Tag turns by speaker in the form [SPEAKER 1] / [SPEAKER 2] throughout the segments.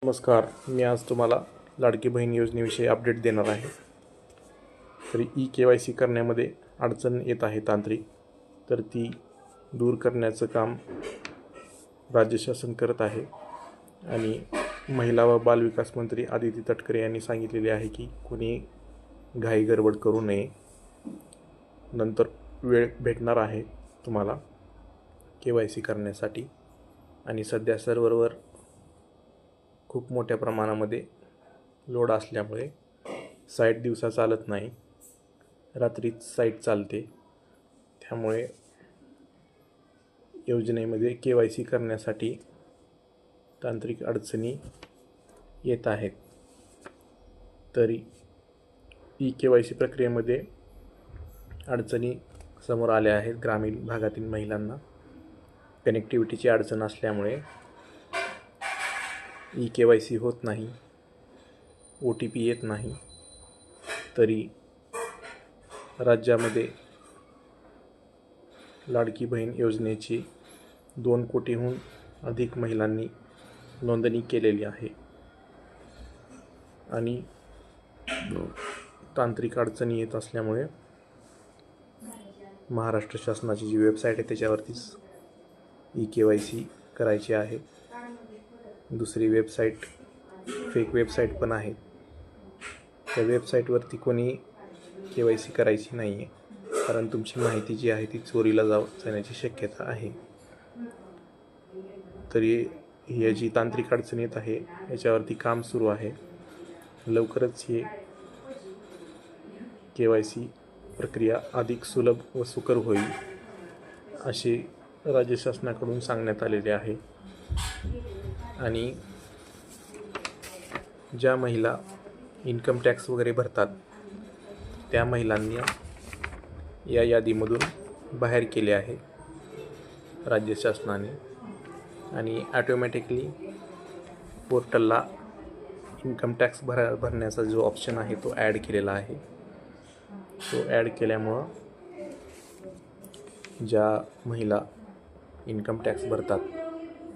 [SPEAKER 1] नमस्कार. मी आज तुम्हाला लाडकी बहीण योजनेविषयी अपडेट देणार आहे. तरी KYC करण्यामध्ये अडचण येत आहे तांत्रिक, तर ती दूर करण्याचं काम राज्य शासन करत आहे. आणि महिला व बालविकास मंत्री आदिती तटकरे यांनी सांगितलेले आहे की कोणी घाई गडबड करू नये. नंतर वेळ भेटणार आहे तुम्हाला KYC करण्यासाठी. आणि सध्या सर्व्हरवर खूप मोठ्या प्रमाणामध्ये लोड असल्यामुळे साईट दिवसा चालत नाही, रात्रीच साईट चालते. त्यामुळे योजनेमध्ये KYC करण्यासाठी तांत्रिक अडचणी येत आहेत. तरी KYC प्रक्रियेमध्ये अडचणी समोर आल्या आहेत. ग्रामीण भागातील महिलांना कनेक्टिव्हिटीची अडचण असल्यामुळे KYC होत नाही, OTP येत नाही. तरी राज्यामध्ये लाडकी बहीण योजनेची 2 कोटीहून अधिक महिलांनी नोंदणी केलेली आहे. आणि तांत्रिक अडचणी येत असल्यामुळे महाराष्ट्र शासनाची जी वेबसाईट आहे त्याच्यावरतीच KYC करायची आहे. दुसरी वेबसाईट, फेक वेबसाईट पण आहे. त्या वेबसाईटवरती कोणी KYC करायची नाही आहे, कारण तुमची माहिती जी आहे ती चोरीला जाण्याची शक्यता आहे. तरी ही जी तांत्रिक अडचण येत आहे याच्यावरती काम सुरू आहे. लवकरच ही KYC प्रक्रिया अधिक सुलभ व सुकर होईल असे राज्य शासनाकडून सांगण्यात आलेले आहे. आणि ज्या महिला इन्कम टॅक्स वगैरे भरतात त्या महिलांनी या यादीमधून बाहेर केले आहे राज्य शासनाने. आणि ॲटोमॅटिकली पोर्टलला इन्कम टॅक्स भरण्याचा जो ऑप्शन आहे तो ॲड केलेला आहे. तो ॲड केल्यामुळं ज्या महिला इन्कम टॅक्स भरतात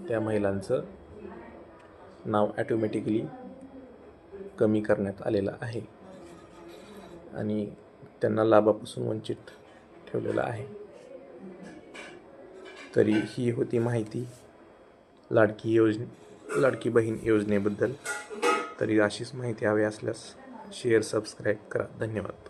[SPEAKER 1] त्या महिलांचं नाव ॲटोमॅटिकली कमी करण्यात आलेलं आहे आणि त्यांना लाभापासून वंचित ठेवलेलं आहे. तरी ही होती माहिती लाडकी बहीण योजनेबद्दल. तरी अशीच माहिती हवी असल्यास शेअर, सबस्क्राईब करा. धन्यवाद.